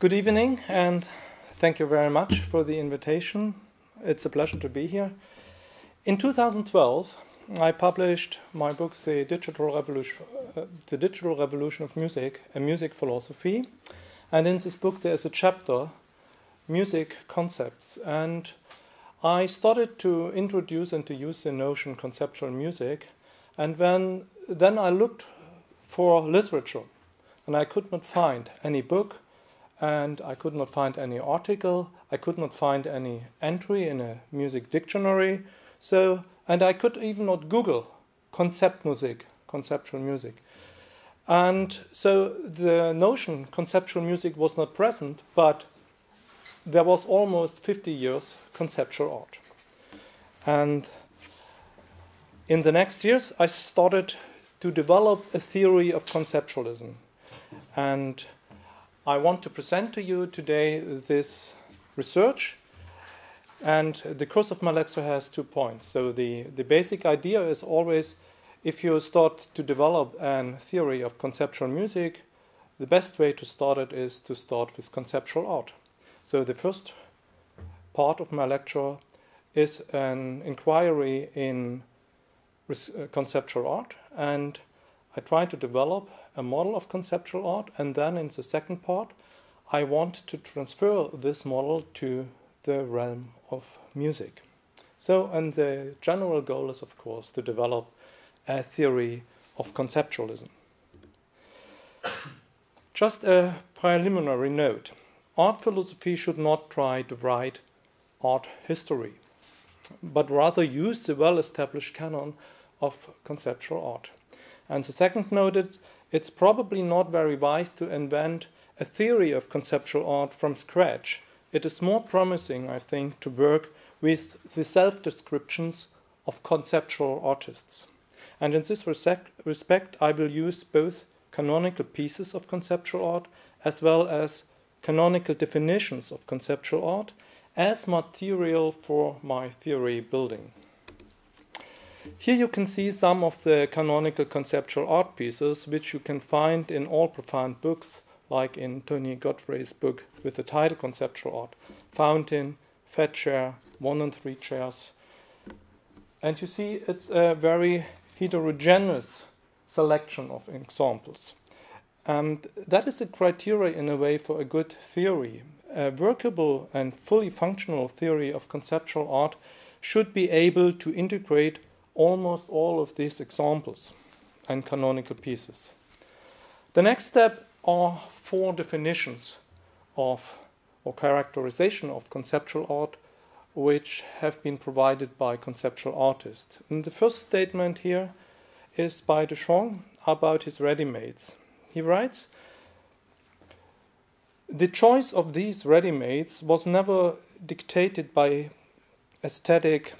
Good evening, and thank you very much for the invitation. It's a pleasure to be here. In 2012, I published my book, The Digital Revolution of Music, a Music Philosophy. And in this book, there's a chapter, Music Concepts. And I started to introduce and to use the notion conceptual music. And then I looked for literature, and I could not find any book, and I could not find any article. I could not find any entry in a music dictionary. And I could even not Google conceptual music. And so the notion conceptual music was not present, but there was almost 50 years conceptual art. And in the next years, I started to develop a theory of conceptualism. And I want to present to you today this research. And the course of my lecture has 2 points. So the basic idea is always, if you start to develop a theory of conceptual music, the best way to start it is to start with conceptual art. So the first part of my lecture is an inquiry in conceptual art, and I try to develop a model of conceptual art, and then in the second part, I want to transfer this model to the realm of music. And the general goal is, of course, to develop a theory of conceptualism. Just a preliminary note. Art philosophy should not try to write art history, but rather use the well-established canon of conceptual art. And the second note is, it's probably not very wise to invent a theory of conceptual art from scratch. It is more promising, I think, to work with the self-descriptions of conceptual artists. And in this respect, I will use both canonical pieces of conceptual art as well as canonical definitions of conceptual art as material for my theory building. Here you can see some of the canonical conceptual art pieces which you can find in all profound books, like in Tony Godfrey's book with the title Conceptual Art, Fountain, Fat Chair, 1 and 3 chairs. And you see it's a very heterogeneous selection of examples. And that is a criteria in a way for a good theory. A workable and fully functional theory of conceptual art should be able to integrate almost all of these examples and canonical pieces. The next step are 4 definitions of or characterization of conceptual art which have been provided by conceptual artists. And the first statement here is by Duchamp about his ready-mades. He writes, "The choice of these ready-mades was never dictated by aesthetic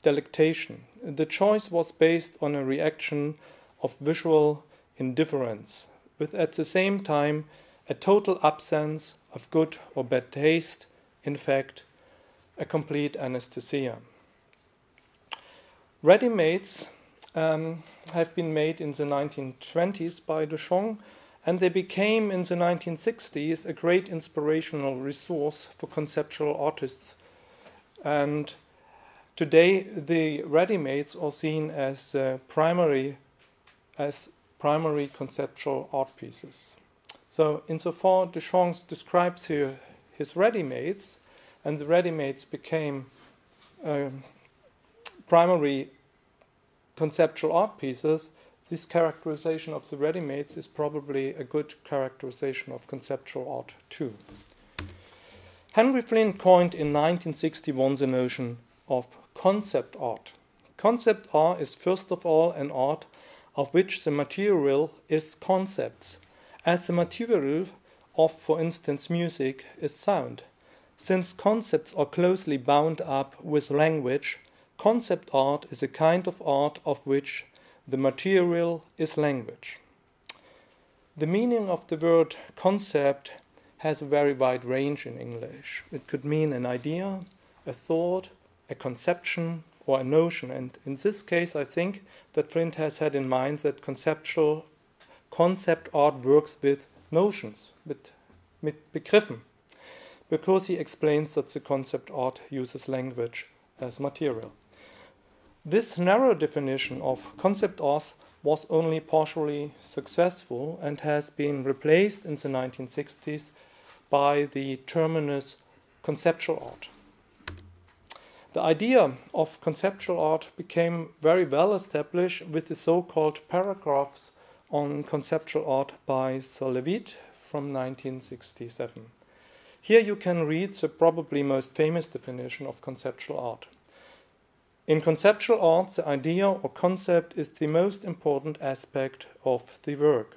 delectation. The choice was based on a reaction of visual indifference, with at the same time a total absence of good or bad taste, in fact, a complete anesthesia." Ready-mades have been made in the 1920s by Duchamp, and they became in the 1960s a great inspirational resource for conceptual artists. And today, the ready-mades are seen as primary conceptual art pieces. So, insofar Duchamp describes here his ready-mades, and the ready-mades became primary conceptual art pieces, this characterization of the ready-mades is probably a good characterization of conceptual art too. Henry Flint coined in 1961 the notion of concept art. Concept art is first of all an art of which the material is concepts, as the material of, for instance, music is sound. Since concepts are closely bound up with language, concept art is a kind of art of which the material is language. The meaning of the word concept has a very wide range in English. It could mean an idea, a thought, a conception, or a notion. And in this case, I think that Flint has had in mind that concept art works with notions, with mit Begriffen, because he explains that the concept art uses language as material. This narrow definition of concept art was only partially successful and has been replaced in the 1960s by the terminus conceptual art. The idea of conceptual art became very well established with the so-called paragraphs on conceptual art by Sir Leavitt from 1967. Here you can read the probably most famous definition of conceptual art. In conceptual art, the idea or concept is the most important aspect of the work.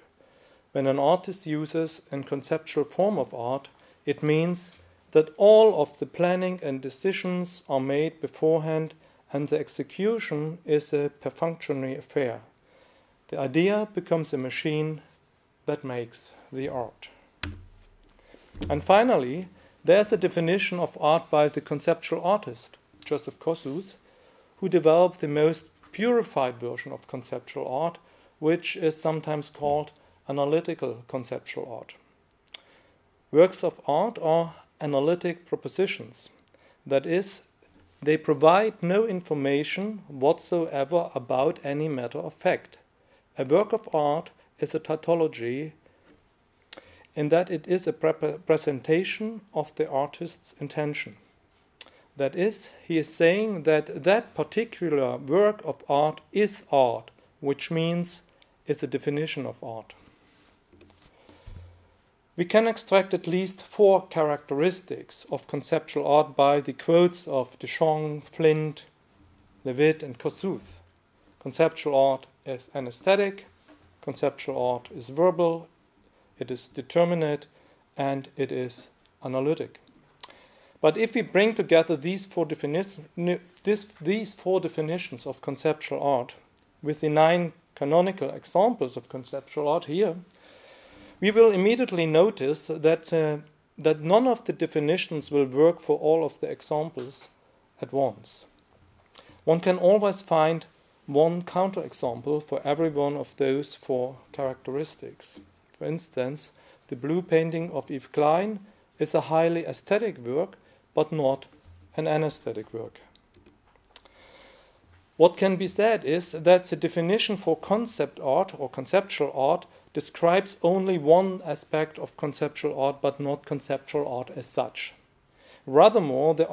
When an artist uses a conceptual form of art, it means that all of the planning and decisions are made beforehand and the execution is a perfunctory affair. The idea becomes a machine that makes the art. And finally, there's a definition of art by the conceptual artist, Joseph Kosuth, who developed the most purified version of conceptual art, which is sometimes called analytical conceptual art. Works of art are analytic propositions. That is, they provide no information whatsoever about any matter of fact. A work of art is a tautology in that it is a presentation of the artist's intention. That is, he is saying that that particular work of art is art, which means is a definition of art. We can extract at least 4 characteristics of conceptual art by the quotes of Duchamp, Flint, Leavitt, and Kosuth. Conceptual art is anesthetic, conceptual art is verbal, it is determinate, and it is analytic. But if we bring together these four definitions of conceptual art with the 9 canonical examples of conceptual art here, we will immediately notice that none of the definitions will work for all of the examples at once. One can always find one counterexample for every one of those 4 characteristics. For instance, the blue painting of Yves Klein is a highly aesthetic work, but not an anesthetic work. What can be said is that the definition for concept art or conceptual art describes only one aspect of conceptual art, but not conceptual art as such. Rathermore, the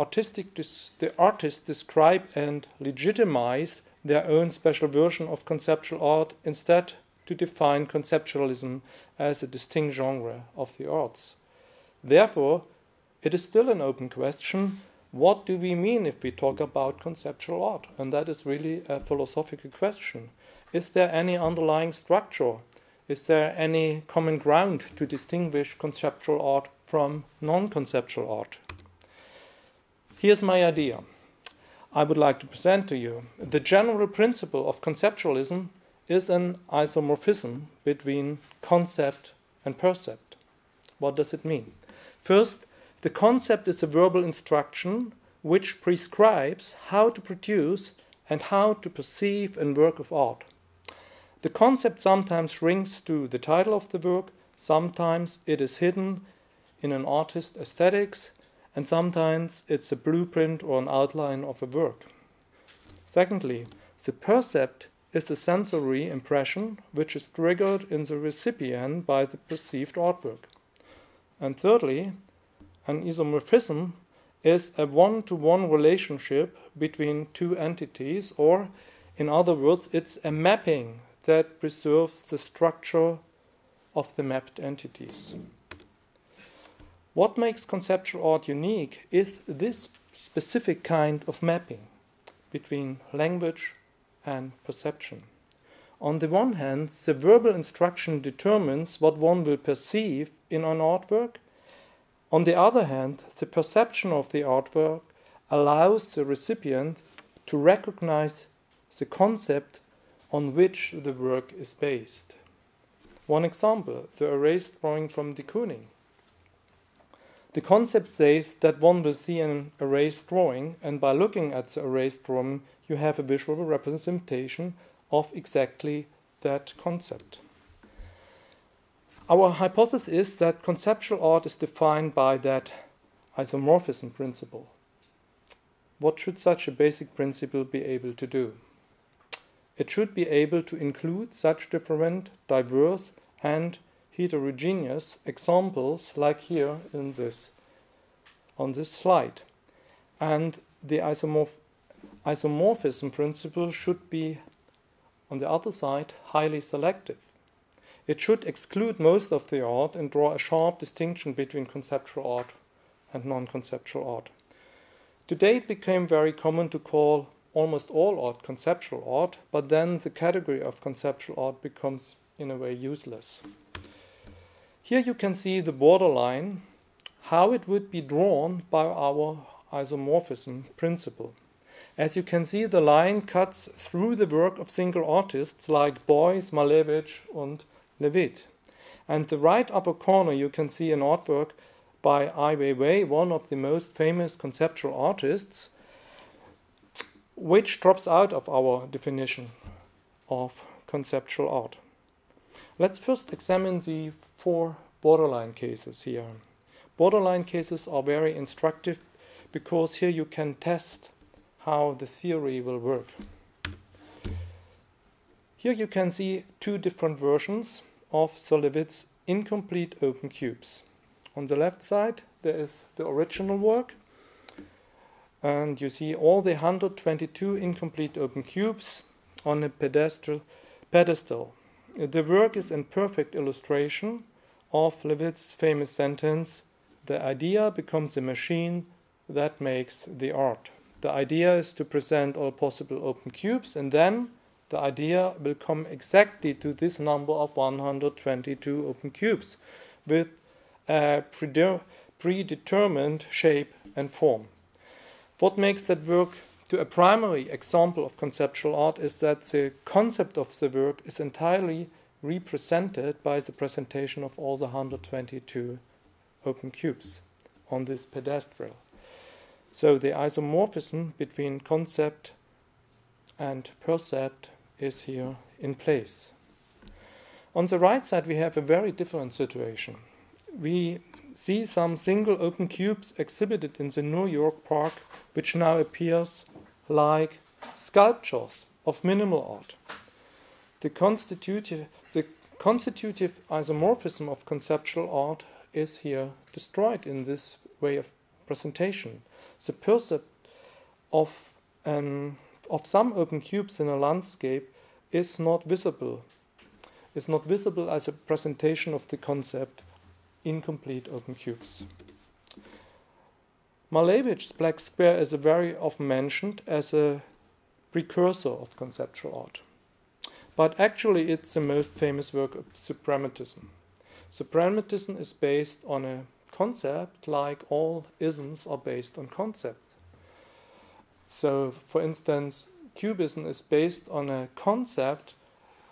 artists describe and legitimize their own special version of conceptual art, instead to define conceptualism as a distinct genre of the arts. Therefore, it is still an open question, what do we mean if we talk about conceptual art? And that is really a philosophical question. Is there any underlying structure? Is there any common ground to distinguish conceptual art from non-conceptual art? Here's my idea. I would like to present to you. The general principle of conceptualism is an isomorphism between concept and percept. What does it mean? First, the concept is a verbal instruction which prescribes how to produce and how to perceive a work of art. The concept sometimes rings to the title of the work, sometimes it is hidden in an artist's aesthetics, and sometimes it's a blueprint or an outline of a work. Secondly, the percept is the sensory impression which is triggered in the recipient by the perceived artwork. And thirdly, an isomorphism is a one-to-one relationship between 2 entities, or, in other words, it's a mapping that preserves the structure of the mapped entities. What makes conceptual art unique is this specific kind of mapping between language and perception. On the one hand, the verbal instruction determines what one will perceive in an artwork. On the other hand, the perception of the artwork allows the recipient to recognize the concept on which the work is based. One example, the erased drawing from de Kooning. The concept says that one will see an erased drawing, and by looking at the erased drawing, you have a visual representation of exactly that concept. Our hypothesis is that conceptual art is defined by that isomorphism principle. What should such a basic principle be able to do? It should be able to include such different, diverse, and heterogeneous examples like here in on this slide. And the isomorphism principle should be, on the other side, highly selective. It should exclude most of the art and draw a sharp distinction between conceptual art and non-conceptual art. Today it became very common to call almost all art conceptual art, but then the category of conceptual art becomes in a way useless. Here you can see the borderline, how it would be drawn by our isomorphism principle. As you can see, the line cuts through the work of single artists like Beuys, Malevich and Levitt. And the right upper corner you can see an artwork by Ai Weiwei, one of the most famous conceptual artists, which drops out of our definition of conceptual art. Let's first examine the 4 borderline cases here. Borderline cases are very instructive because here you can test how the theory will work. Here you can see 2 different versions of Levitt's incomplete open cubes. On the left side there is the original work, and you see all the 122 incomplete open cubes on a pedestal. The work is in perfect illustration of Levitt's famous sentence, "The idea becomes a machine that makes the art." The idea is to present all possible open cubes, and then the idea will come exactly to this number of 122 open cubes with a predetermined shape and form. What makes that work to a primary example of conceptual art is that the concept of the work is entirely represented by the presentation of all the 122 open cubes on this pedestal. So the isomorphism between concept and percept is here in place. On the right side we have a very different situation. We see some single open cubes exhibited in the New York Park, which now appears like sculptures of minimal art. The constitutive isomorphism of conceptual art is here destroyed in this way of presentation. The percept of some open cubes in a landscape is not visible. Is not visible as a presentation of the concept incomplete open cubes. Malevich's Black Square is very often mentioned as a precursor of conceptual art. But actually it's the most famous work of suprematism. Suprematism is based on a concept like all isms are based on concept. So, for instance, Cubism is based on a concept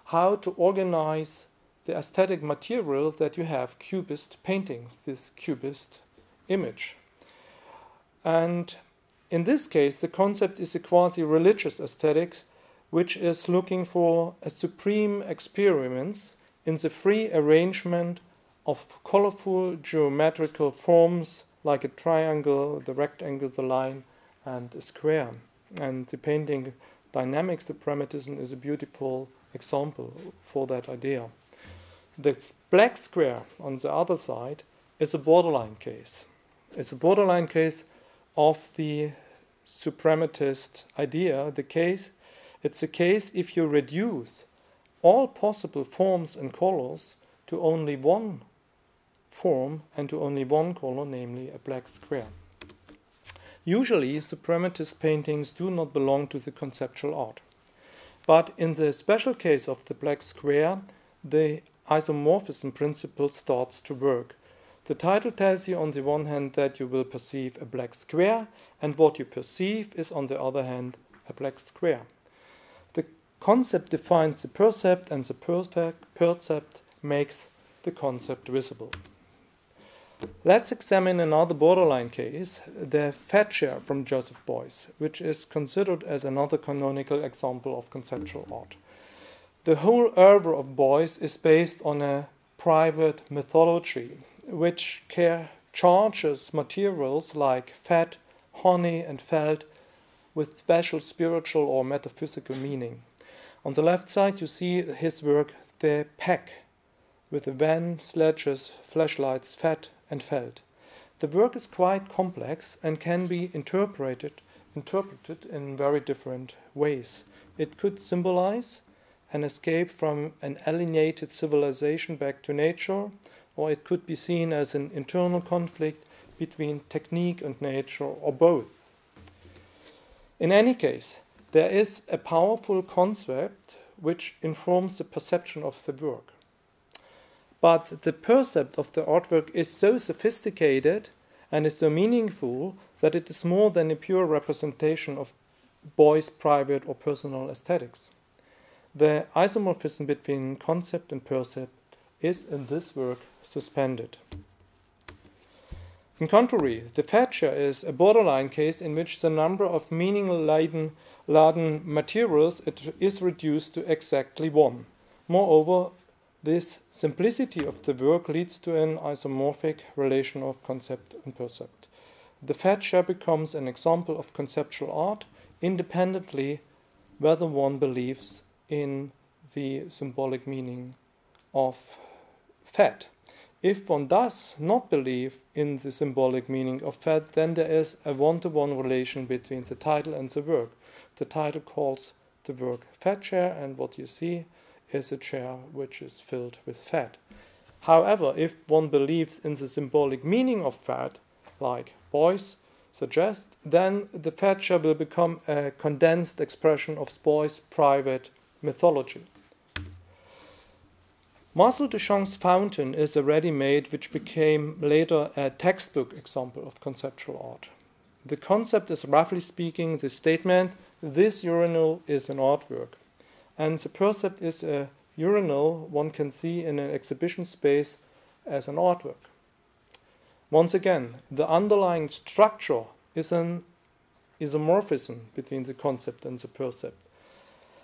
how to organize the aesthetic material that you have Cubist paintings, this Cubist image. And in this case, the concept is a quasi-religious aesthetic which is looking for a supreme experience in the free arrangement of colorful geometrical forms like a triangle, the rectangle, the line, and a square. And the painting dynamic suprematism is a beautiful example for that idea. The black square on the other side is a borderline case. It's a borderline case of the suprematist idea. It's a case if you reduce all possible forms and colors to only one form and to only one color, namely a black square. Usually, suprematist paintings do not belong to the conceptual art. But in the special case of the black square, the isomorphism principle starts to work. The title tells you on the one hand that you will perceive a black square, and what you perceive is on the other hand a black square. The concept defines the percept, and the percept makes the concept visible. Let's examine another borderline case, the fat chair from Joseph Beuys, which is considered as another canonical example of conceptual art. The whole oeuvre of Beuys is based on a private mythology, which charges materials like fat, honey, and felt with special spiritual or metaphysical meaning. On the left side, you see his work, The Pack, with the van, sledges, flashlights, fat, and felt. The work is quite complex and can be interpreted in very different ways. It could symbolize an escape from an alienated civilization back to nature, or it could be seen as an internal conflict between technique and nature, or both. In any case, there is a powerful concept which informs the perception of the work. But the percept of the artwork is so sophisticated and is so meaningful that it is more than a pure representation of boys' private or personal aesthetics. The isomorphism between concept and percept is in this work suspended. In contrary, the Thatcher is a borderline case in which the number of meaning-laden materials is reduced to exactly one. Moreover, this simplicity of the work leads to an isomorphic relation of concept and percept. The Thatcher becomes an example of conceptual art independently whether one believes in the symbolic meaning of fat. If one does not believe in the symbolic meaning of fat, then there is a one-to-one relation between the title and the work. The title calls the work Fat Chair, and what you see is a chair which is filled with fat. However, if one believes in the symbolic meaning of fat, like boys suggest, then the fat chair will become a condensed expression of boys' private mythology. Marcel Duchamp's fountain is a ready-made which became later a textbook example of conceptual art. The concept is, roughly speaking, the statement, this urinal is an artwork. And the percept is a urinal one can see in an exhibition space as an artwork. Once again, the underlying structure is an isomorphism between the concept and the percept.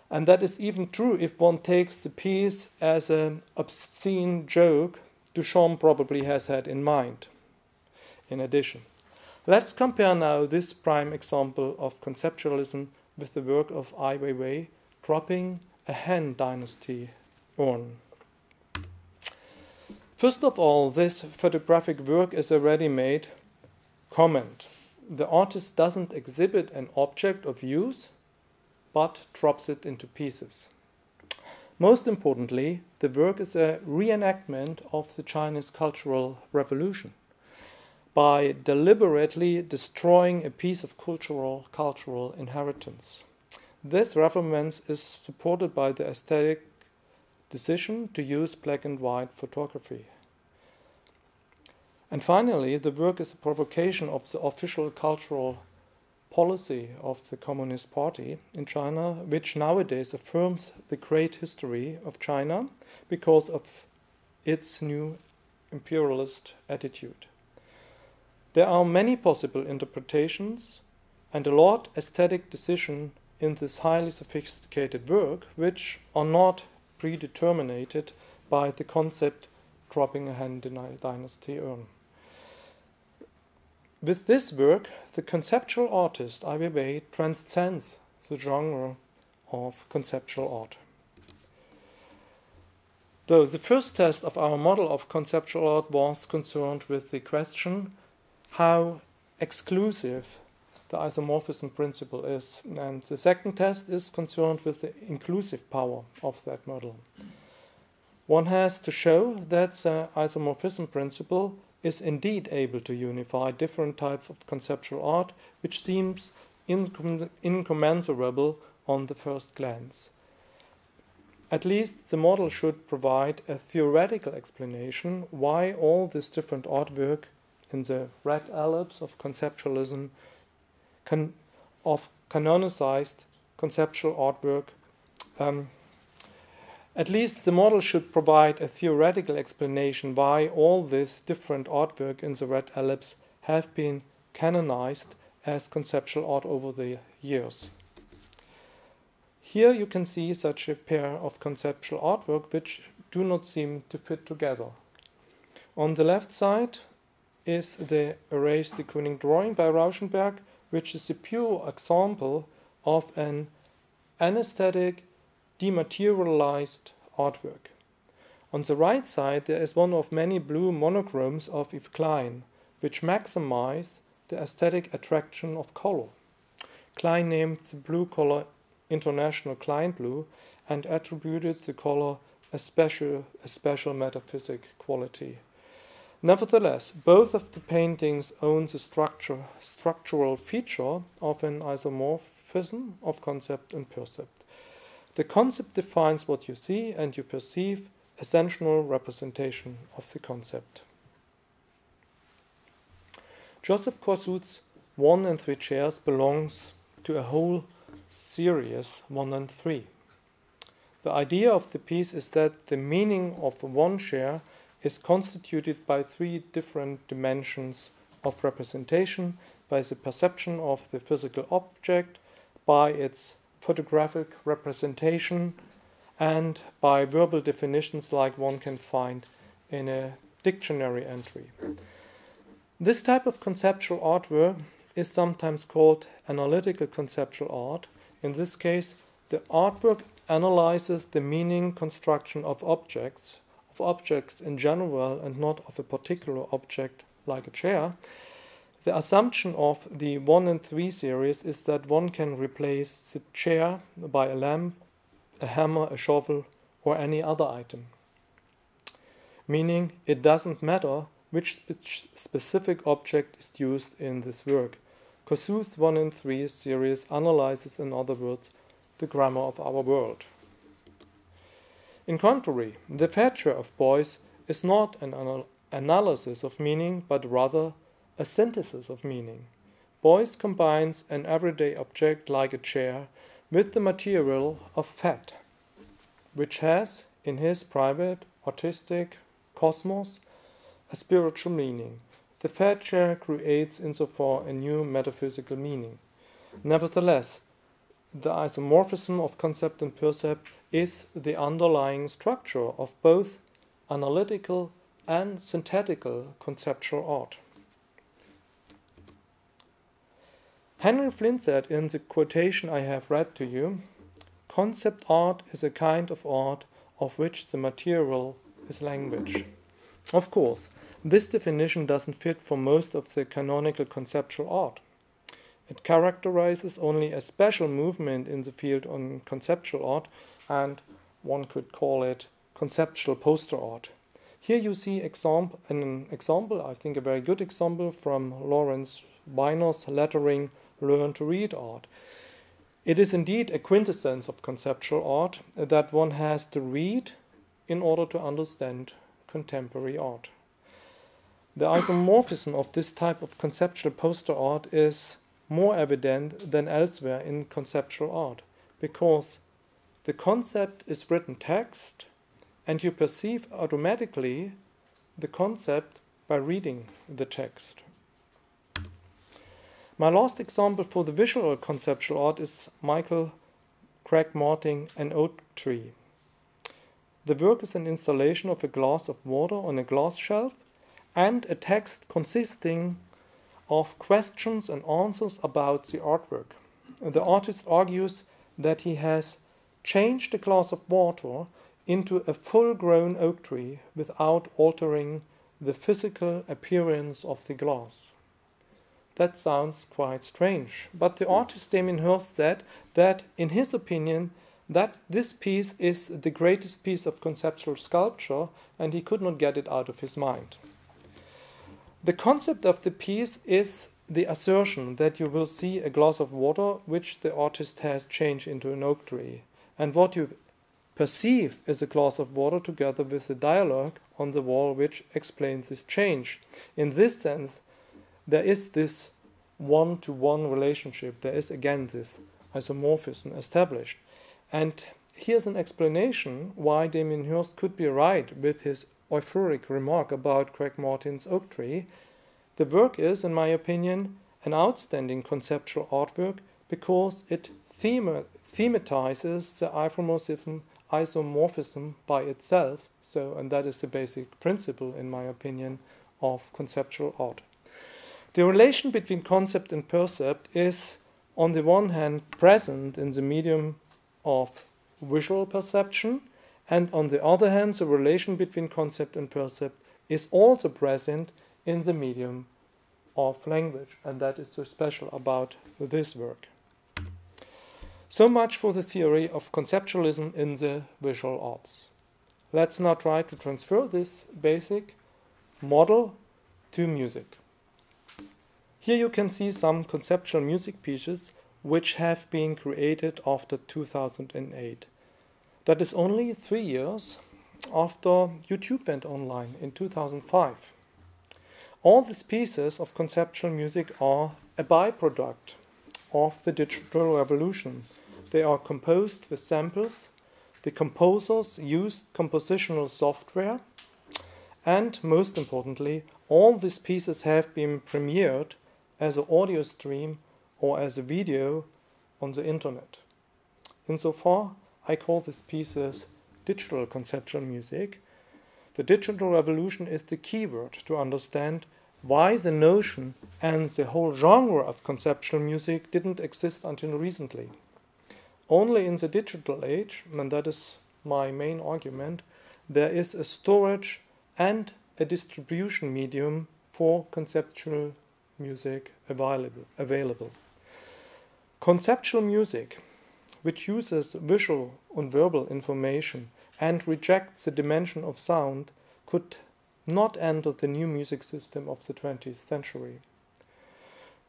And that is even true if one takes the piece as an obscene joke Duchamp probably has had in mind. In addition, let's compare now this prime example of conceptualism with the work of Ai Weiwei, dropping a Han Dynasty urn. First of all, this photographic work is a ready-made comment. The artist doesn't exhibit an object of use, but drops it into pieces. Most importantly, the work is a reenactment of the Chinese Cultural Revolution by deliberately destroying a piece of cultural inheritance. This reference is supported by the aesthetic decision to use black and white photography. And finally, the work is a provocation of the official cultural policy of the Communist Party in China, which nowadays affirms the great history of China because of its new imperialist attitude. There are many possible interpretations and a lot aesthetic decision in this highly sophisticated work, which are not predetermined by the concept dropping a Han Dynasty urn. With this work, the conceptual artist Ai Weiwei transcends the genre of conceptual art. Though the first test of our model of conceptual art was concerned with the question how exclusive the isomorphism principle is, and the second test is concerned with the inclusive power of that model. One has to show that the isomorphism principle is indeed able to unify different types of conceptual art, which seems incommensurable on the first glance. At least the model should provide a theoretical explanation why all this different artwork in the red ellipse of conceptualism of canonicized conceptual artwork. At least the model should provide a theoretical explanation why all this different artwork in the red ellipse have been canonized as conceptual art over the years. Here you can see such a pair of conceptual artwork which do not seem to fit together. On the left side is the erased de Kooning drawing by Rauschenberg, which is a pure example of an anesthetic, dematerialized artwork. On the right side there is one of many blue monochromes of Yves Klein, which maximize the aesthetic attraction of color. Klein named the blue color International Klein Blue and attributed the color a special metaphysic quality. Nevertheless, both of the paintings own the structural feature of an isomorphism of concept and percept. The concept defines what you see, and you perceive a sensual representation of the concept. Joseph Corsout's 1 and 3 chairs belongs to a whole series 1 and 3. The idea of the piece is that the meaning of one chair is constituted by 3 different dimensions of representation, by the perception of the physical object, by its photographic representation, and by verbal definitions like one can find in a dictionary entry. This type of conceptual artwork is sometimes called analytical conceptual art. In this case, the artwork analyzes the meaning construction of objects in general and not of a particular object like a chair. The assumption of the 1 and 3 series is that one can replace the chair by a lamp, a hammer, a shovel, or any other item. Meaning, it doesn't matter which specific object is used in this work. Corsout's 1 and 3 series analyzes, in other words, the grammar of our world. In contrary, the fair chair of Beuys is not an analysis of meaning, but rather a synthesis of meaning. Beuys combines an everyday object like a chair with the material of fat, which has, in his private, artistic cosmos, a spiritual meaning. The fair chair creates insofar a new metaphysical meaning. Nevertheless, the isomorphism of concept and percept is the underlying structure of both analytical and synthetical conceptual art. Henry Flint said in the quotation I have read to you, "Concept art is a kind of art of which the material is language." Of course, this definition doesn't fit for most of the canonical conceptual art. It characterizes only a special movement in the field on conceptual art, and one could call it conceptual poster art. Here you see an example, I think a very good example, from Lawrence Weiner's lettering Learn to Read Art. It is indeed a quintessence of conceptual art that one has to read in order to understand contemporary art. The isomorphism of this type of conceptual poster art is more evident than elsewhere in conceptual art, because the concept is written text and you perceive automatically the concept by reading the text. My last example for the visual conceptual art is Michael Creag-Martin, An Oak Tree. The work is an installation of a glass of water on a glass shelf and a text consisting of questions and answers about the artwork. The artist argues that he has changed a glass of water into a full-grown oak tree without altering the physical appearance of the glass. That sounds quite strange, but the artist Damien Hirst said that, in his opinion, that this piece is the greatest piece of conceptual sculpture, and he could not get it out of his mind. The concept of the piece is the assertion that you will see a glass of water which the artist has changed into an oak tree, and what you perceive is a glass of water together with the dialogue on the wall which explains this change. In this sense, there is this one-to-one relationship. There is again this isomorphism established. And here's an explanation why Damien Hirst could be right with his euphoric remark about Creag-Martin's oak tree. The work is, in my opinion, an outstanding conceptual artwork because it thematizes the isomorphism by itself And that is the basic principle, in my opinion, of conceptual art. The relation between concept and percept is, on the one hand, present in the medium of visual perception, and on the other hand, the relation between concept and percept is also present in the medium of language, and that is so special about this work. So much for the theory of conceptualism in the visual arts. Let's now try to transfer this basic model to music. Here you can see some conceptual music pieces which have been created after 2008. That is only 3 years after YouTube went online in 2005. All these pieces of conceptual music are a byproduct of the digital revolution. They are composed with samples. The composers used compositional software. And most importantly, all these pieces have been premiered as an audio stream or as a video on the internet. Insofar, I call these pieces digital conceptual music. The digital revolution is the key word to understand why the notion and the whole genre of conceptual music didn't exist until recently. Only in the digital age, and that is my main argument, there is a storage and a distribution medium for conceptual music available. Conceptual music, which uses visual and verbal information and rejects the dimension of sound, could not enter the new music system of the 20th century,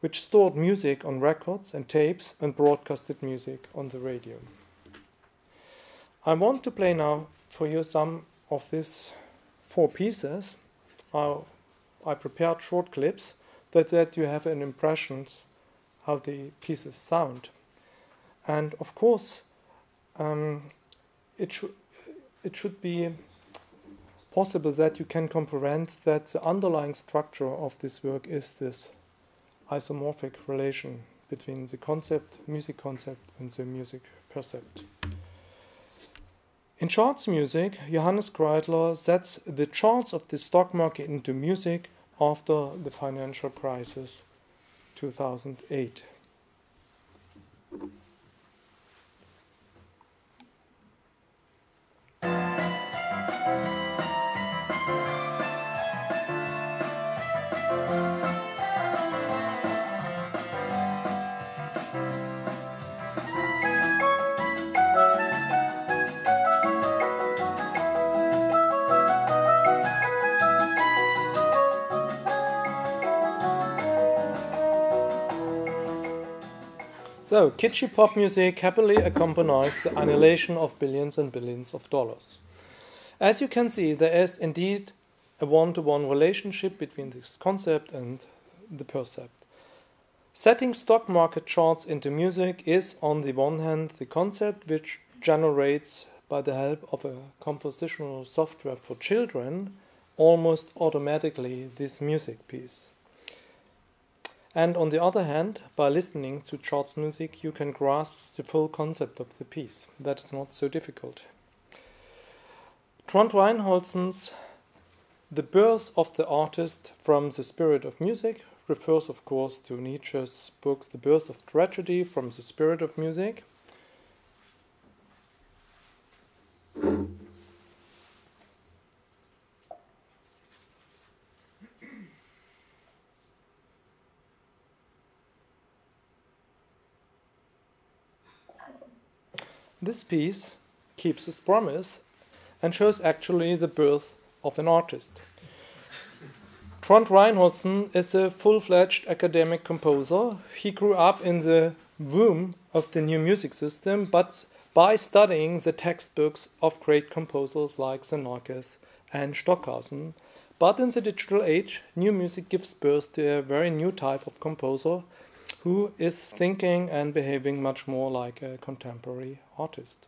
which stored music on records and tapes and broadcasted music on the radio. I want to play now for you some of these 4 pieces. I prepared short clips that you have an impression how the pieces sound. And of course, it should be possible that you can comprehend that the underlying structure of this work is this isomorphic relation between the music concept, and the music percept. In charts music, Johannes Kreidler sets the charts of the stock market into music after the financial crisis 2008. So, kitschy pop music happily accompanies the annihilation of billions and billions of dollars. As you can see, there is indeed a one-to-one relationship between this concept and the percept. Setting stock market charts into music is, on the one hand, the concept which generates, by the help of a compositional software for children, almost automatically this music piece. And on the other hand, by listening to charts music, you can grasp the full concept of the piece. That is not so difficult. Trond Reinholdsen's The Birth of the Artist from the Spirit of Music refers, of course, to Nietzsche's book The Birth of Tragedy from the Spirit of Music. This piece keeps its promise and shows actually the birth of an artist. Trond Reinholdsen is a full-fledged academic composer. He grew up in the womb of the new music system, but by studying the textbooks of great composers like Xenakis and Stockhausen. But in the digital age, new music gives birth to a very new type of composer who is thinking and behaving much more like a contemporary artist.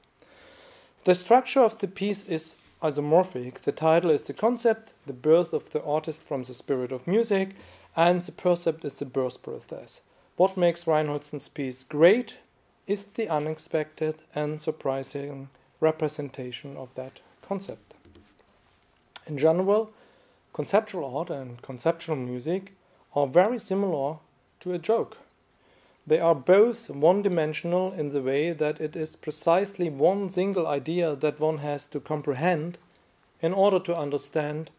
The structure of the piece is isomorphic. The title is the concept, the birth of the artist from the spirit of music, and the percept is the birth process. What makes Reinholdsen's piece great is the unexpected and surprising representation of that concept. In general, conceptual art and conceptual music are very similar to a joke. They are both one-dimensional in the way that it is precisely one single idea that one has to comprehend in order to understand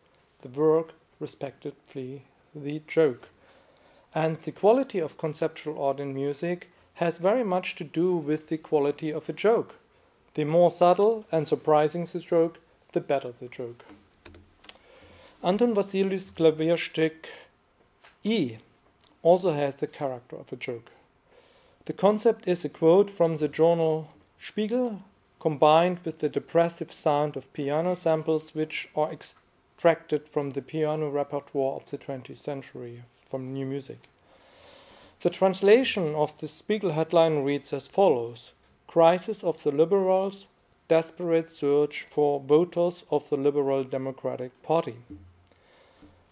the work, respectively the joke. And the quality of conceptual art in music has very much to do with the quality of a joke. The more subtle and surprising the joke, the better the joke. Anton Vasilius' Klavierstück E also has the character of a joke. The concept is a quote from the journal Spiegel, combined with the depressive sound of piano samples which are extracted from the piano repertoire of the 20th century, from new music. The translation of the Spiegel headline reads as follows: Crisis of the Liberals, desperate search for voters of the Liberal Democratic Party.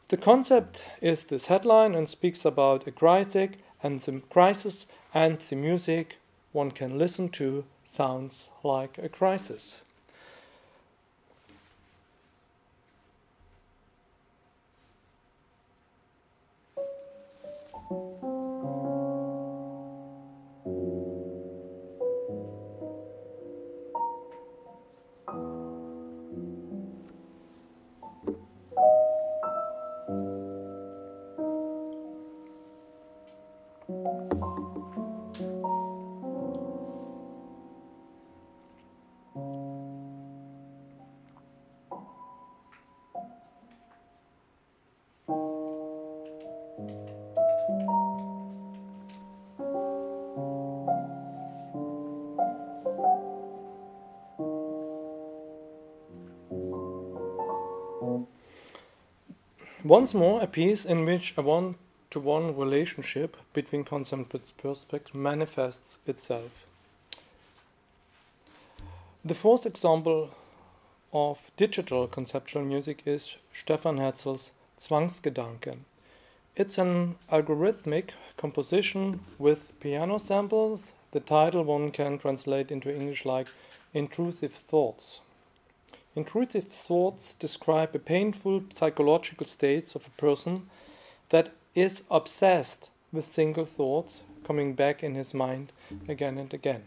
The concept is this headline and speaks about a crisis, and the music one can listen to sounds like a crisis. Once more, a piece in which a one-to-one relationship between concept and perspective manifests itself. The fourth example of digital conceptual music is Stefan Hetzel's Zwangsgedanke. It's an algorithmic composition with piano samples. The title one can translate into English like intrusive thoughts. Intrusive thoughts describe a painful psychological state of a person that is obsessed with single thoughts coming back in his mind again and again.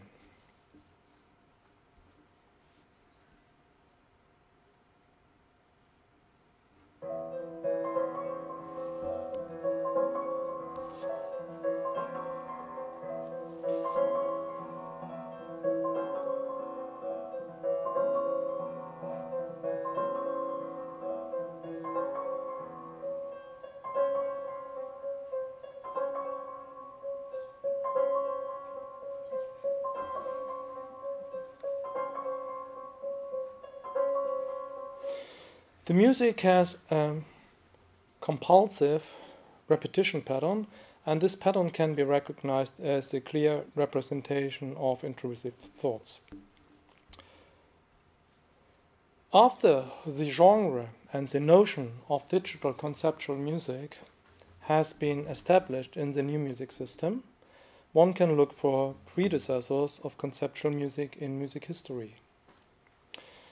The music has a compulsive repetition pattern, and this pattern can be recognized as a clear representation of intrusive thoughts. After the genre and the notion of digital conceptual music has been established in the new music system, one can look for predecessors of conceptual music in music history.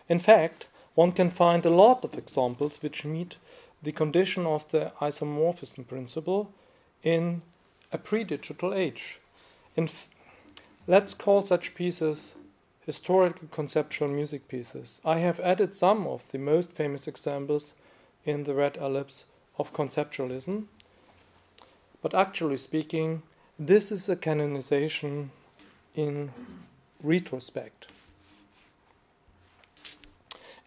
In fact, one can find a lot of examples which meet the condition of the isomorphism principle in a pre-digital age. Let's call such pieces historical conceptual music pieces. I have added some of the most famous examples in the red ellipse of conceptualism, but actually speaking, this is a canonization in retrospect.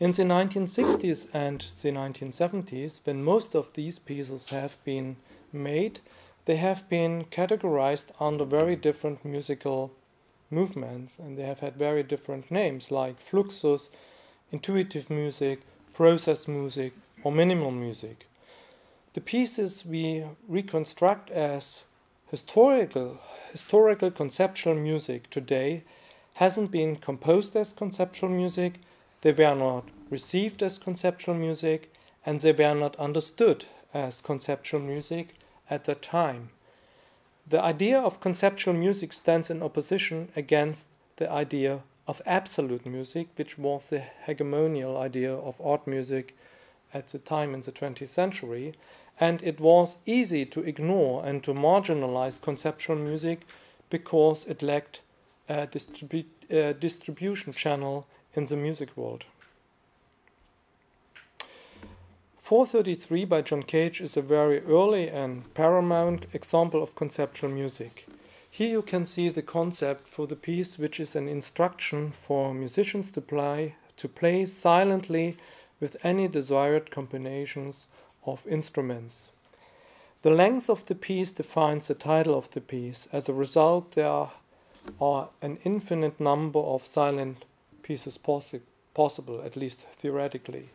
In the 1960s and the 1970s, when most of these pieces have been made, they have been categorized under very different musical movements, and they have had very different names like fluxus, intuitive music, process music, or minimal music. The pieces we reconstruct as historical conceptual music today hasn't been composed as conceptual music, they were not received as conceptual music, and they were not understood as conceptual music at that time. The idea of conceptual music stands in opposition against the idea of absolute music, which was the hegemonial idea of art music at the time in the 20th century, and it was easy to ignore and to marginalize conceptual music because it lacked a distribution channel in the music world. 433 by John Cage is a very early and paramount example of conceptual music. Here you can see the concept for the piece, which is an instruction for musicians to play silently with any desired combinations of instruments. The length of the piece defines the title of the piece. As a result, there are an infinite number of silent pieces possible, at least theoretically.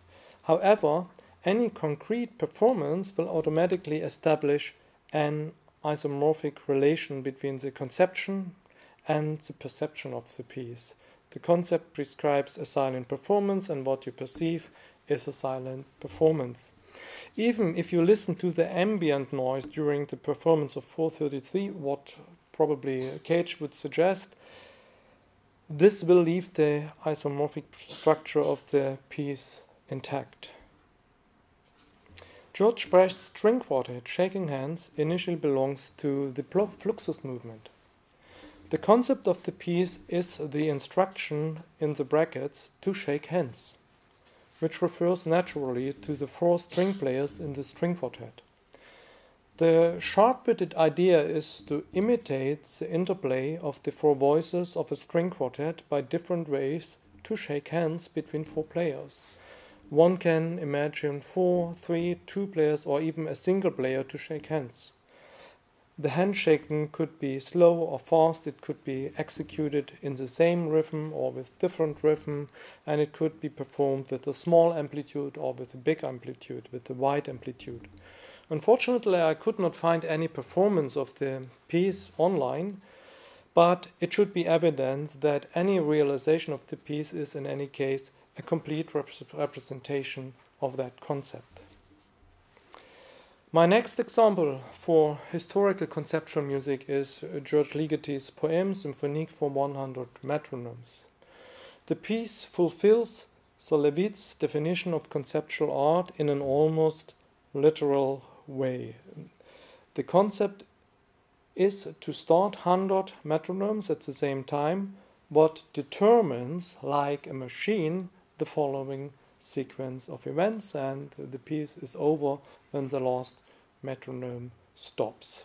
However, any concrete performance will automatically establish an isomorphic relation between the conception and the perception of the piece. The concept prescribes a silent performance, and what you perceive is a silent performance. Even if you listen to the ambient noise during the performance of 433, what probably Cage would suggest, this will leave the isomorphic structure of the piece intact. George Brecht's string quartet, Shaking Hands, initially belongs to the Fluxus movement. The concept of the piece is the instruction in the brackets to shake hands, which refers naturally to the 4 string players in the string quartet. The sharp-witted idea is to imitate the interplay of the 4 voices of a string quartet by different ways to shake hands between 4 players. One can imagine 4, 3, 2 players, or even a single player to shake hands. The handshaking could be slow or fast, it could be executed in the same rhythm or with different rhythm, and it could be performed with a small amplitude or with a big amplitude, with a wide amplitude. Unfortunately, I could not find any performance of the piece online, but it should be evident that any realization of the piece is in any case a complete representation of that concept. My next example for historical conceptual music is George Ligety's poem Symphonique for 100 Metronomes. The piece fulfills Solowit's definition of conceptual art in an almost literal way. The concept is to start 100 metronomes at the same time, what determines, like a machine, the following sequence of events, and the piece is over when the last metronome stops.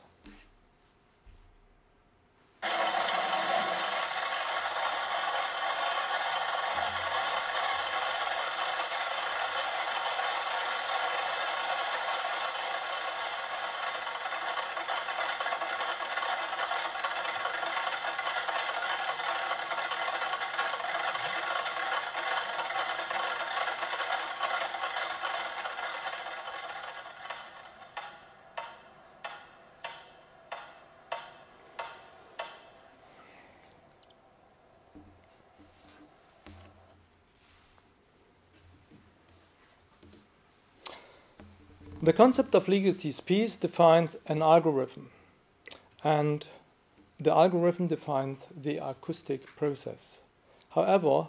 The concept of Ligety's piece defines an algorithm, and the algorithm defines the acoustic process. However,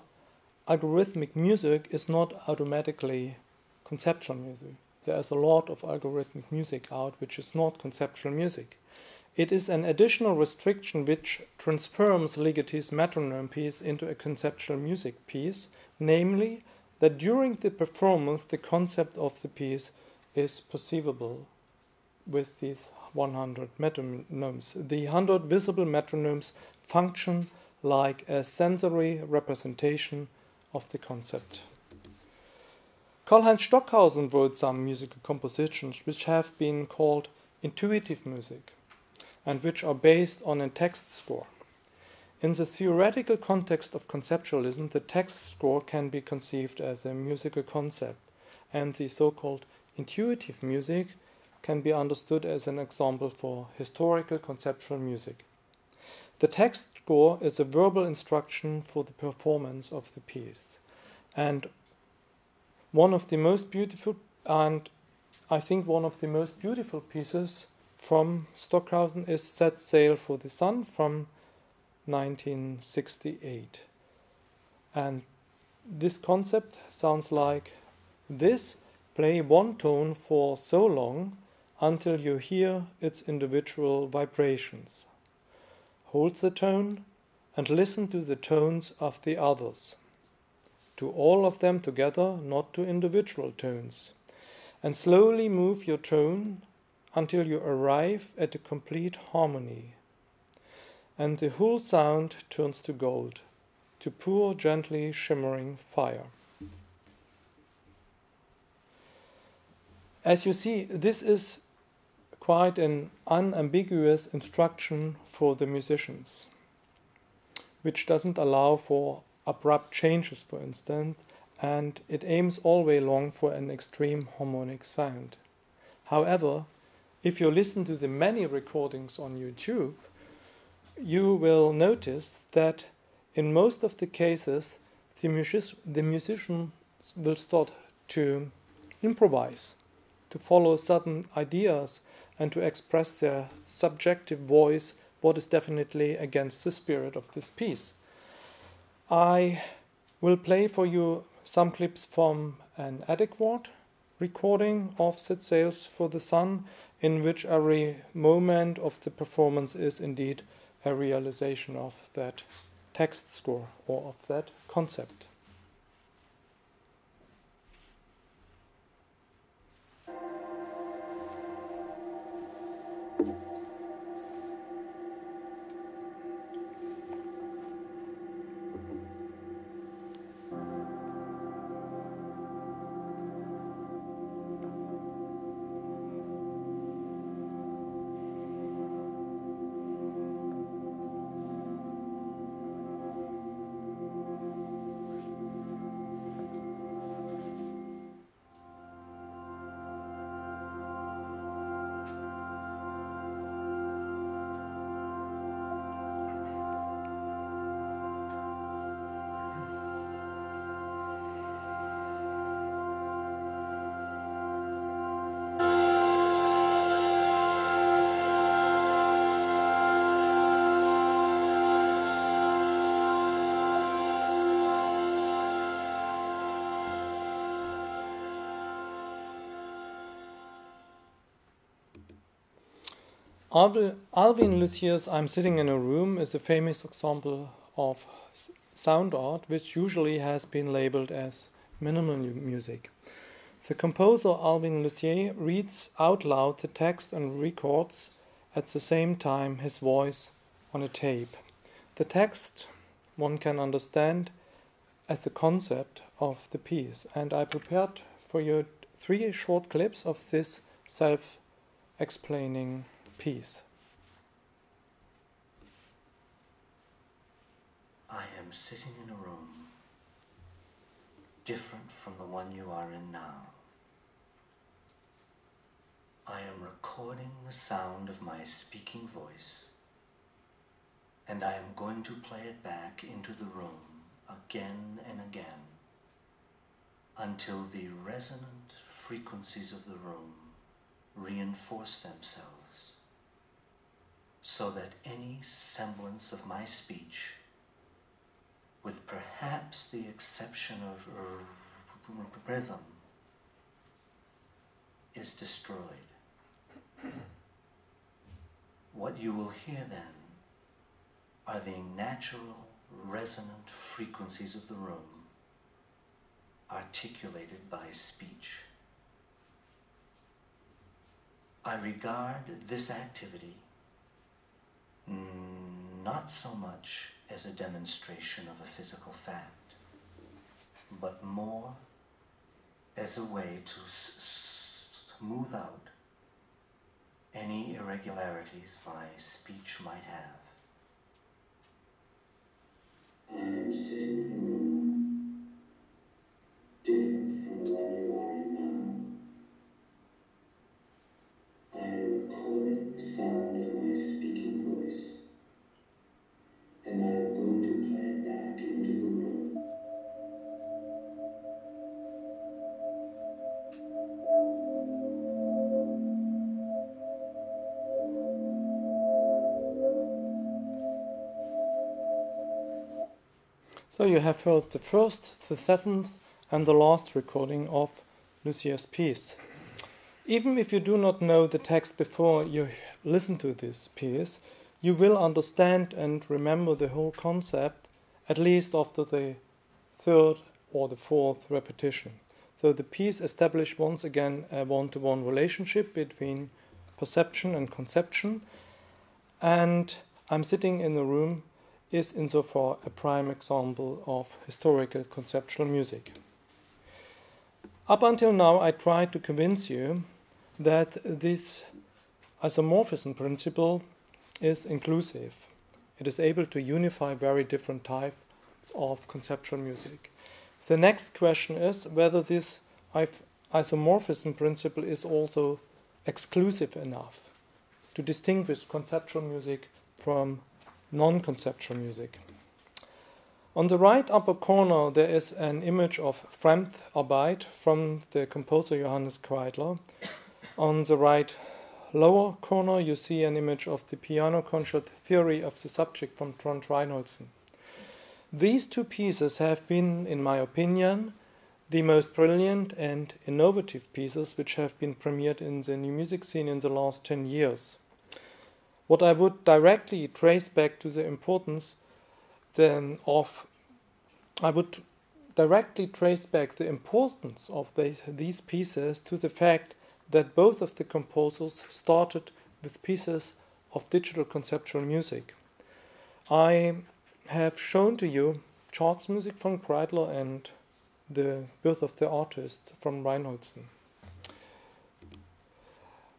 algorithmic music is not automatically conceptual music. There is a lot of algorithmic music out which is not conceptual music. It is an additional restriction which transforms Ligety's metronome piece into a conceptual music piece, namely that during the performance the concept of the piece is perceivable with these 100 metronomes. The 100 visible metronomes function like a sensory representation of the concept. Karl-Heinz Stockhausen wrote some musical compositions which have been called intuitive music and which are based on a text score. In the theoretical context of conceptualism, the text score can be conceived as a musical concept, and the so-called intuitive music can be understood as an example for historical conceptual music. The text score is a verbal instruction for the performance of the piece. And one of the most beautiful, and I think one of the most beautiful pieces from Stockhausen is Set Sail for the Sun from 1968. And this concept sounds like this. play one tone for so long until you hear its individual vibrations. Hold the tone and listen to the tones of the others. To all of them together, not to individual tones. And slowly move your tone until you arrive at a complete harmony. And the whole sound turns to gold, to pure, gently shimmering fire. As you see, this is quite an unambiguous instruction for the musicians, which doesn't allow for abrupt changes, for instance, and it aims all way long for an extreme harmonic sound. However, if you listen to the many recordings on YouTube, you will notice that in most of the cases the musicians will start to improvise, to follow certain ideas and to express their subjective voice, what is definitely against the spirit of this piece. I will play for you some clips from an adequate recording of Set Sails for the Sun, in which every moment of the performance is indeed a realization of that text score or of that concept. Alvin Lucier's I'm Sitting in a Room is a famous example of sound art which usually has been labeled as minimal music. The composer Alvin Lucier reads out loud the text and records at the same time his voice on a tape. The text one can understand as the concept of the piece, and I prepared for you 3 short clips of this self-explaining piece. I am sitting in a room different from the one you are in now. I am recording the sound of my speaking voice, and I am going to play it back into the room again and again until the resonant frequencies of the room reinforce themselves, so that any semblance of my speech, with perhaps the exception of rhythm, is destroyed. What you will hear then are the natural resonant frequencies of the room articulated by speech. I regard this activity not so much as a demonstration of a physical fact, but more as a way to smooth out any irregularities my speech might have. I am sitting in a room different from the one you are in now. I am recording the sound of my speaking voice, and I am going to play it back into the room. So you have heard the first, the seventh, and the last recording of Lucier's piece. Even if you do not know the text before you listen to this piece, you will understand and remember the whole concept, at least after the third or the fourth repetition. So the piece established once again a one-to-one relationship between perception and conception, and I'm sitting in the room is insofar a prime example of historical conceptual music. Up until now, I tried to convince you that this isomorphism principle is inclusive. It is able to unify very different types of conceptual music. The next question is whether this isomorphism principle is also exclusive enough to distinguish conceptual music from non-conceptual music. On the right upper corner there is an image of Fremdarbeit from the composer Johannes Kreidler. On the right lower corner you see an image of the piano concert Theory of the Subject from Trond Reinholdsen. These two pieces have been, in my opinion, the most brilliant and innovative pieces which have been premiered in the new music scene in the last 10 years. What I would directly trace back to the importance of these pieces to the fact that both of the composers started with pieces of digital conceptual music. I have shown to you charts music from Kreidler and the Birth of the Artist from Reinholdsen.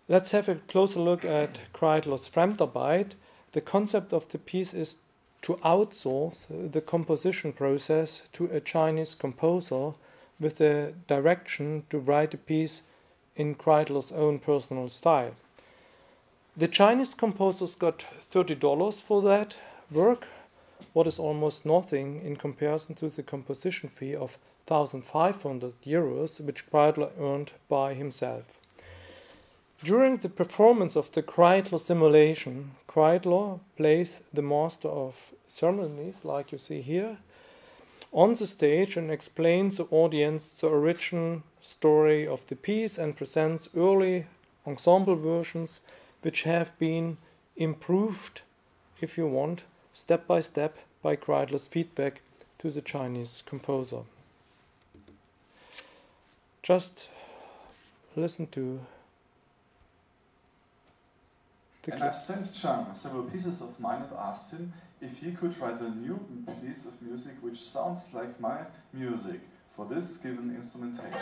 Let's have a closer look at Kreidler's Fremdarbeit. The concept of the piece is to outsource the composition process to a Chinese composer with the direction to write a piece in Kreidler's own personal style. The Chinese composers got $30 for that work, what is almost nothing in comparison to the composition fee of 1,500 euros which Kreidler earned by himself. During the performance of the Kreidler simulation, Kreidler plays the master of ceremonies, like you see here, on the stage and explains the audience the origin story of the piece and presents early ensemble versions which have been improved, if you want, step by step by Kreidler's feedback to the Chinese composer. Just listen to the And I've sent Chang several pieces of mine and asked him if he could write a new piece of music which sounds like my music for this given instrumentation.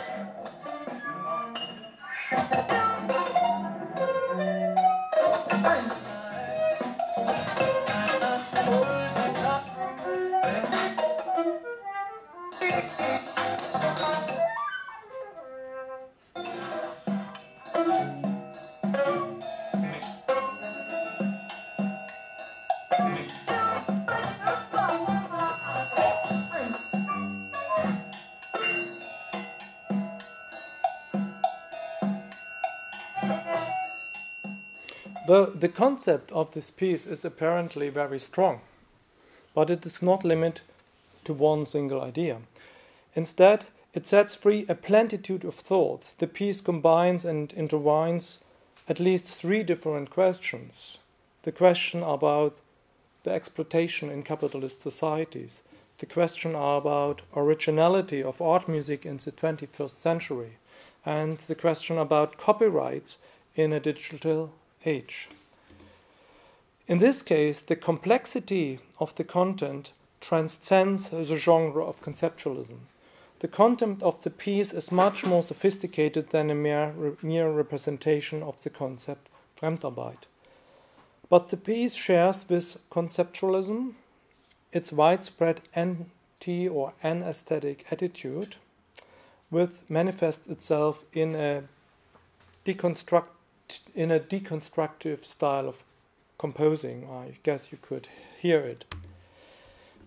The concept of this piece is apparently very strong, but it is not limited to one single idea. Instead, it sets free a plenitude of thoughts. The piece combines and intertwines at least three different questions. The question about the exploitation in capitalist societies, the question about originality of art music in the 21st century, and the question about copyrights in a digital age. In this case, the complexity of the content transcends the genre of conceptualism. The content of the piece is much more sophisticated than a mere representation of the concept Fremdarbeit. But the piece shares with conceptualism its widespread anti- or anesthetic attitude, which manifests itself in a deconstructive style of composing. I guess you could hear it.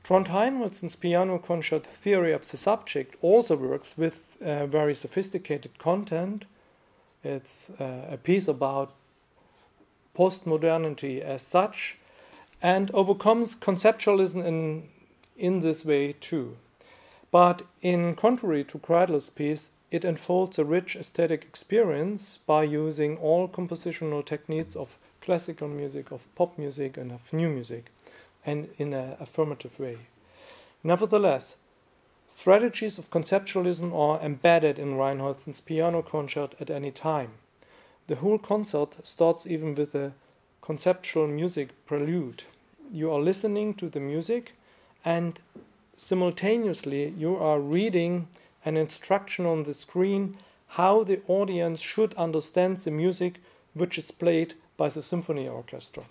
Trond Reinholdsen's piano concert Theory of the Subject also works with very sophisticated content. It's a piece about postmodernity as such, and overcomes conceptualism in this way too. But in contrary to Kreidler's piece, it unfolds a rich aesthetic experience by using all compositional techniques of classical music, of pop music, and of new music, and in an affirmative way. Nevertheless, strategies of conceptualism are embedded in Reinholdson's piano concert at any time. The whole concert starts even with a conceptual music prelude. You are listening to the music, and simultaneously you are reading an instruction on the screen how the audience should understand the music which is played by the symphony orchestra.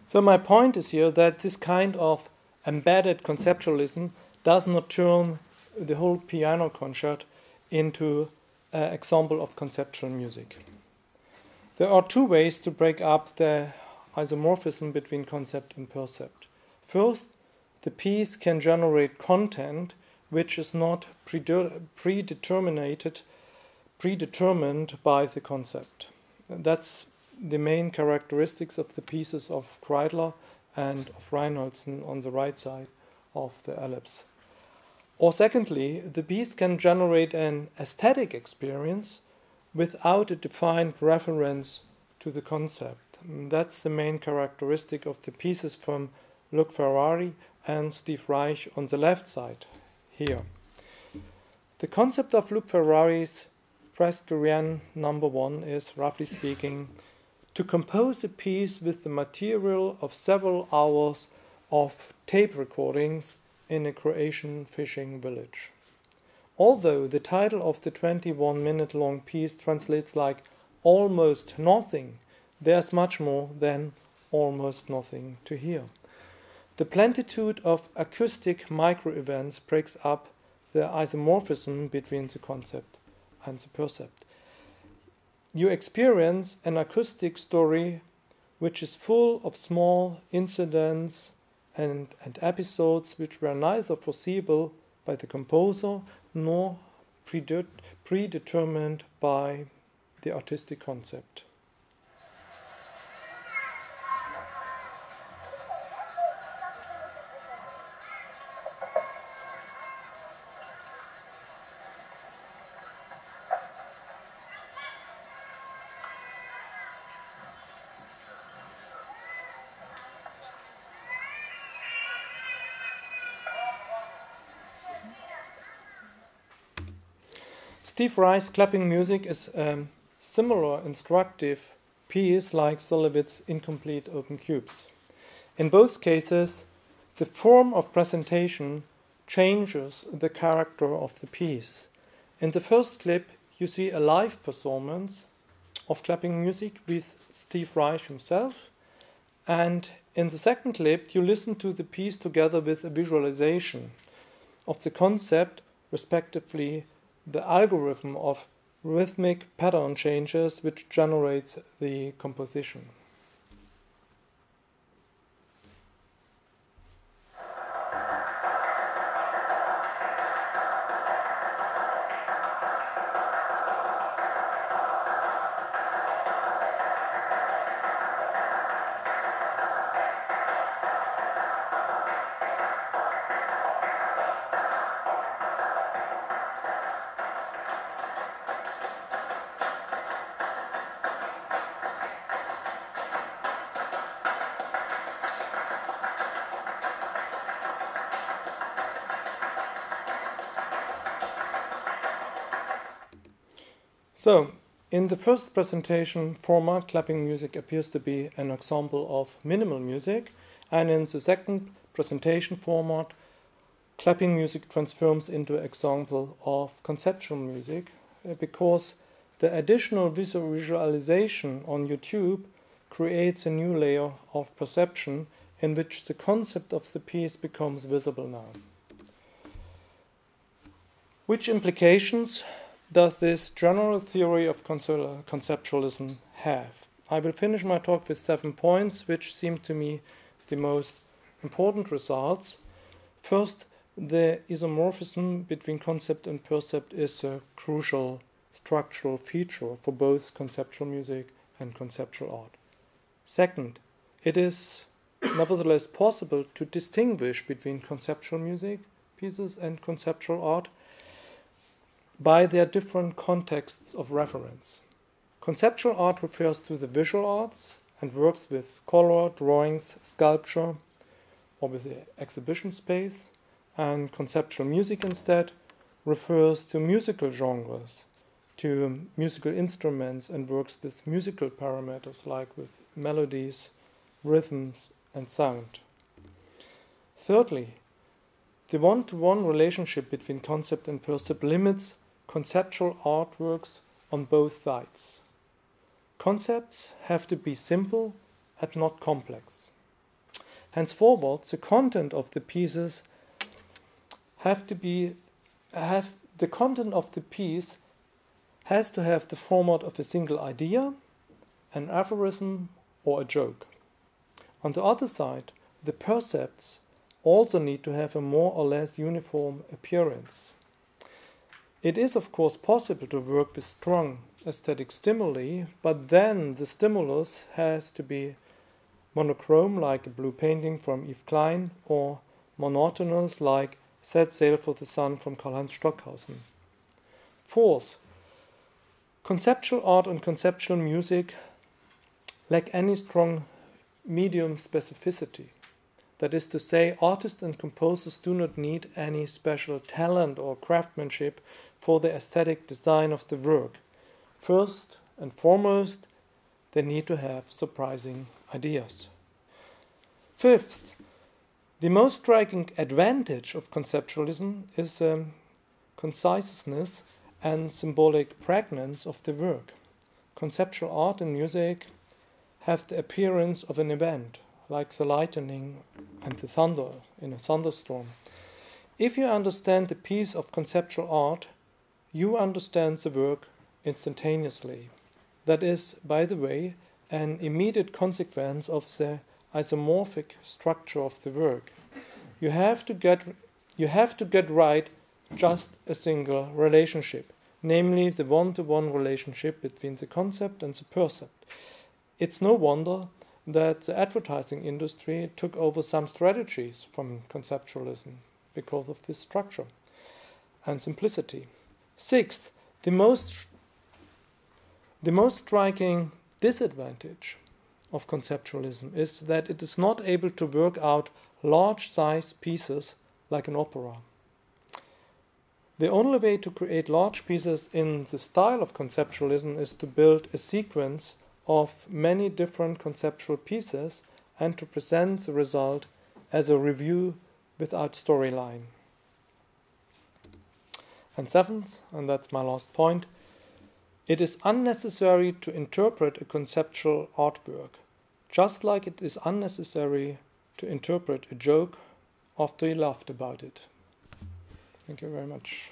So my point is here that this kind of embedded conceptualism does not turn the whole piano concert into an example of conceptual music. There are two ways to break up the isomorphism between concept and percept. First, the piece can generate content which is not predetermined by the concept. That's the main characteristics of the pieces of Kreidler and of Reinholdson on the right side of the ellipse. Or secondly, the piece can generate an aesthetic experience without a defined reference to the concept. And that's the main characteristic of the pieces from Luc Ferrari and Steve Reich on the left side here. The concept of Luc Ferrari's Presbyterian number 1 is, roughly speaking, to compose a piece with the material of several hours of tape recordings in a Croatian fishing village. Although the title of the 21-minute-long piece translates like almost nothing, there's much more than almost nothing to hear. The plenitude of acoustic micro-events breaks up the isomorphism between the concept and the percept. You experience an acoustic story which is full of small incidents and episodes which were neither foreseeable by the composer nor predetermined by the artistic concept. Steve Reich's clapping music is a similar instructive piece like Solovit's Incomplete Open Cubes. In both cases, the form of presentation changes the character of the piece. In the first clip, you see a live performance of clapping music with Steve Reich himself, and in the second clip, you listen to the piece together with a visualization of the concept, respectively the algorithm of rhythmic pattern changes which generates the composition. So, in the first presentation format, clapping music appears to be an example of minimal music, and in the second presentation format, clapping music transforms into an example of conceptual music, because the additional visualization on YouTube creates a new layer of perception in which the concept of the piece becomes visible now. Which implications does this general theory of conceptualism have? I will finish my talk with 7 points, which seem to me the most important results. First, the isomorphism between concept and percept is a crucial structural feature for both conceptual music and conceptual art. Second, it is nevertheless possible to distinguish between conceptual music pieces and conceptual art by their different contexts of reference. Conceptual art refers to the visual arts and works with color, drawings, sculpture, or with the exhibition space, and conceptual music instead refers to musical genres, to musical instruments, and works with musical parameters like with melodies, rhythms, and sound. Thirdly, the one-to-one relationship between concept and percept limits conceptual artworks on both sides. Concepts have to be simple and not complex. Henceforward, the content of the pieces the content of the piece has to have the format of a single idea, an aphorism, or a joke. On the other side, the percepts also need to have a more or less uniform appearance. It is, of course, possible to work with strong aesthetic stimuli, but then the stimulus has to be monochrome, like a blue painting from Yves Klein, or monotonous, like Set Sail for the Sun from Karl-Heinz Stockhausen. Fourth, conceptual art and conceptual music lack any strong medium specificity. That is to say, artists and composers do not need any special talent or craftsmanship for the aesthetic design of the work. First and foremost, they need to have surprising ideas. Fifth, the most striking advantage of conceptualism is conciseness and symbolic pregnance of the work. Conceptual art and music have the appearance of an event, like the lightning and the thunder in a thunderstorm. If you understand the piece of conceptual art, you understand the work instantaneously. That is, by the way, an immediate consequence of the isomorphic structure of the work. You have to get right just a single relationship, namely the one-to-one relationship between the concept and the percept. It's no wonder that the advertising industry took over some strategies from conceptualism because of this structure and simplicity. Sixth, the most striking disadvantage of conceptualism is that it is not able to work out large-size pieces like an opera. The only way to create large pieces in the style of conceptualism is to build a sequence of many different conceptual pieces and to present the result as a review without storyline. And seventh, and that's my last point, it is unnecessary to interpret a conceptual artwork, just like it is unnecessary to interpret a joke after you laughed about it. Thank you very much.